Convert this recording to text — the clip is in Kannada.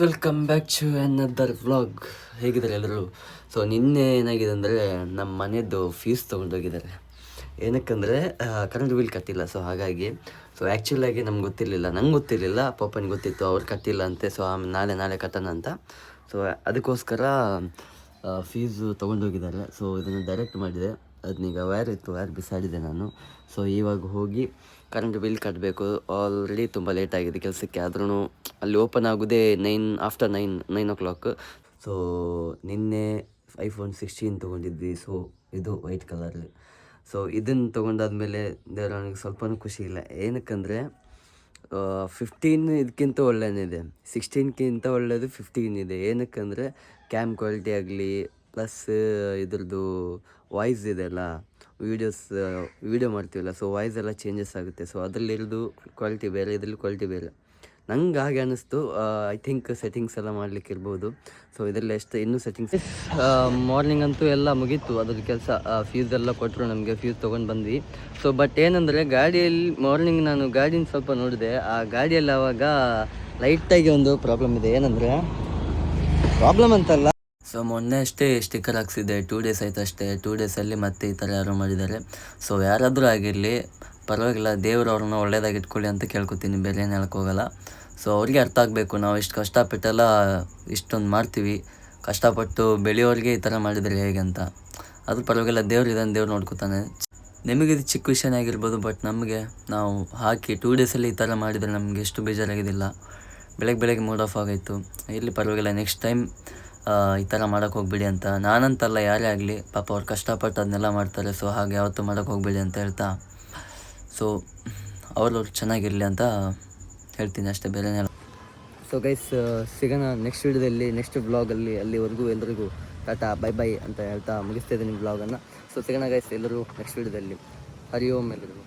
Welcome back to another vlog. ಹೇಗಿದ್ದಾರೆ ಎಲ್ಲರೂ? ಸೊ ನಿನ್ನೆ ಏನಾಗಿದೆ ಅಂದರೆ ನಮ್ಮ ಮನೆಯದ್ದು ಫೀಸ್ ತೊಗೊಂಡೋಗಿದ್ದಾರೆ. ಏನಕ್ಕಂದರೆ ಕರೆಂಟ್ ಬಿಲ್ ಕಟ್ಟಿಲ್ಲ. ಸೊ ಹಾಗಾಗಿ ಆ್ಯಕ್ಚುಲಾಗಿ ನಮ್ಗೆ ಗೊತ್ತಿರಲಿಲ್ಲ, ನಂಗೆ ಗೊತ್ತಿರಲಿಲ್ಲ, ಪಾಪನಿಗೆ ಗೊತ್ತಿತ್ತು, ಅವ್ರು ಕಟ್ಟಿಲ್ಲ ಅಂತೆ. ಸೊ ನಾಳೆ ಕಟ್ಟೋಣ ಅಂತ. ಸೊ ಅದಕ್ಕೋಸ್ಕರ ಫೀಸು ತೊಗೊಂಡೋಗಿದ್ದಾರೆ. ಸೊ ಇದನ್ನು ಡೈರೆಕ್ಟ್ ಮಾಡಿದೆ. ಅದನ್ನೀಗ ವೈರ್ ಬಿಸಾಡಿದೆ ನಾನು. ಸೊ ಇವಾಗ ಹೋಗಿ ಕರೆಂಟ್ ಬಿಲ್ ಕಟ್ಟಬೇಕು. ಆಲ್ರೆಡಿ ತುಂಬ ಲೇಟ್ ಆಗಿದೆ ಕೆಲಸಕ್ಕೆ. ಆದ್ರೂ ಅಲ್ಲಿ ಓಪನ್ ಆಗೋದೇ ಆಫ್ಟರ್ 9 o'clock. ಸೊ ನಿನ್ನೆ iPhone 16 ತೊಗೊಂಡಿದ್ವಿ. ಸೊ ಇದು ವೈಟ್ ಕಲರಲ್ಲಿ. ಸೊ ಇದನ್ನು ತೊಗೊಂಡಾದ್ಮೇಲೆ ದೇವರವನಿಗೆ ಸ್ವಲ್ಪನೂ ಖುಷಿ ಇಲ್ಲ. ಏನಕ್ಕಂದರೆ 15 ಇದಕ್ಕಿಂತ ಒಳ್ಳೆಯದಿದೆ, 16ಕ್ಕಿಂತ ಒಳ್ಳೆಯದು 15 ಇದೆ. ಏನಕ್ಕಂದರೆ ಕ್ಯಾಮ್ ಕ್ವಾಲಿಟಿ ಆಗಲಿ, ಪ್ಲಸ್ ಇದ್ರದ್ದು ವಾಯ್ಸ್ ಇದೆಲ್ಲ, ವೀಡಿಯೋ ಮಾಡ್ತೀವಲ್ಲ, ಸೊ ವಾಯ್ಸ್ ಎಲ್ಲ ಚೇಂಜಸ್ ಆಗುತ್ತೆ. ಸೊ ಅದರಲ್ಲಿರೋದು ಕ್ವಾಲಿಟಿ ಬೇರೆ, ಇದರಲ್ಲಿ ಕ್ವಾಲಿಟಿ ಬೇರೆ. ನಂಗೆ ಹಾಗೆ ಅನ್ನಿಸ್ತು. ಐ ಥಿಂಕ್ ಸೆಟ್ಟಿಂಗ್ಸ್ ಎಲ್ಲ ಮಾಡಲಿಕ್ಕೆ ಇರ್ಬೋದು. ಸೊ ಇದರಲ್ಲಿ ಇನ್ನೂ ಸೆಟ್ಟಿಂಗ್ಸ್. ಮಾರ್ನಿಂಗ್ ಅಂತೂ ಎಲ್ಲ ಮುಗೀತು ಅದ್ರ ಕೆಲಸ. ಫೀಸ್ ಎಲ್ಲ ಕೊಟ್ಟರು ನಮಗೆ, ಫೀಸ್ ತೊಗೊಂಡು ಬಂದ್ವಿ. ಸೊ ಬಟ್ ಏನಂದರೆ ಗಾಡಿಯಲ್ಲಿ ಮಾರ್ನಿಂಗ್ ನಾನು ಗಾಡಿನ ಸ್ವಲ್ಪ ನೋಡಿದೆ. ಆ ಗಾಡಿಯಲ್ಲಿ ಆವಾಗ ಲೈಟಾಗಿ ಒಂದು ಪ್ರಾಬ್ಲಮ್ ಇದೆ. ಏನಂದರೆ ಪ್ರಾಬ್ಲಮ್ ಅಂತಲ್ಲ, ಸೊ ಮೊನ್ನೆ ಅಷ್ಟೇ ಸ್ಟಿಕ್ಕರ್ ಹಾಕ್ಸಿದ್ದೆ, 2 days ಆಯ್ತು ಅಷ್ಟೇ. 2 daysಲ್ಲಿ ಮತ್ತೆ ಈ ಥರ ಯಾರೋ ಮಾಡಿದ್ದಾರೆ. ಸೊ ಯಾರಾದರೂ ಆಗಿರಲಿ ಪರವಾಗಿಲ್ಲ, ದೇವರು ಅವ್ರನ್ನ ಒಳ್ಳೇದಾಗಿ ಇಟ್ಕೊಳ್ಳಿ ಅಂತ ಕೇಳ್ಕೊತೀನಿ, ಬೇರೆ ಏನು ಹೇಳೋಕ್ಕೋಗಲ್ಲ. ಸೊ ಅವ್ರಿಗೆ ಅರ್ಥ ಆಗಬೇಕು, ನಾವು ಇಷ್ಟು ಕಷ್ಟಪಟ್ಟೆಲ್ಲ ಇಷ್ಟೊಂದು ಮಾಡ್ತೀವಿ, ಕಷ್ಟಪಟ್ಟು ಬೆಳೆಯೋರಿಗೆ ಈ ಥರ ಮಾಡಿದರೆ ಹೇಗೆ ಅಂತ. ಅದು ಪರವಾಗಿಲ್ಲ, ದೇವ್ರು ಇದನ್ನು ದೇವ್ರು ನೋಡ್ಕೊತಾನೆ. ನಿಮಗೆ ಇದು ಚಿಕ್ಕ ವಿಷಯನೇ ಆಗಿರ್ಬೋದು, ಬಟ್ ನಮಗೆ ನಾವು ಹಾಕಿ 2 daysಲ್ಲಿ ಈ ಥರ ಮಾಡಿದರೆ ನಮಗೆ ಎಷ್ಟು ಬೇಜಾರಾಗಿದ್ದಿಲ್ಲ. ಬೆಳಗ್ಗೆ ಮೂಡ್ ಆಫ್ ಆಗೋಯ್ತು. ಇಲ್ಲಿ ಪರವಾಗಿಲ್ಲ, ನೆಕ್ಸ್ಟ್ ಟೈಮ್ ಈ ಥರ ಮಾಡೋಕ್ಕೆ ಹೋಗ್ಬೇಡಿ ಅಂತ. ನಾನಂತಲ್ಲ, ಯಾರೇ ಆಗಲಿ ಪಾಪ ಅವ್ರು ಕಷ್ಟಪಟ್ಟು ಅದನ್ನೆಲ್ಲ ಮಾಡ್ತಾರೆ. ಸೊ ಹಾಗೆ ಯಾವತ್ತೂ ಮಾಡೋಕ್ಕೆ ಹೋಗ್ಬೇಡಿ ಅಂತ ಹೇಳ್ತಾ, ಸೊ ಅವ್ರು ಚೆನ್ನಾಗಿರಲಿ ಅಂತ ಹೇಳ್ತೀನಿ ಅಷ್ಟೇ, ಬೇರೆನೇ. ಸೊ ಗೈಸ್, ಸಿಗೋಣ ನೆಕ್ಸ್ಟ್ ವೀಡಿಯೋದಲ್ಲಿ, ನೆಕ್ಸ್ಟ್ ವ್ಲಾಗಲ್ಲಿ. ಅಲ್ಲಿವರೆಗೂ ಎಲ್ಲರಿಗೂ ಟಾಟಾ ಬೈ ಬೈ ಅಂತ ಹೇಳ್ತಾ ಮುಗಿಸ್ತಾ ಇದ್ದೀನಿ ವ್ಲಾಗನ್ನು. ಸೊ ಸಿಗೋಣ ಗೈಸ್ ಎಲ್ಲರೂ ನೆಕ್ಸ್ಟ್ ವೀಡಿಯೋದಲ್ಲಿ. ಹರಿ ಓಂ ಎಲ್ಲರಿಗೂ.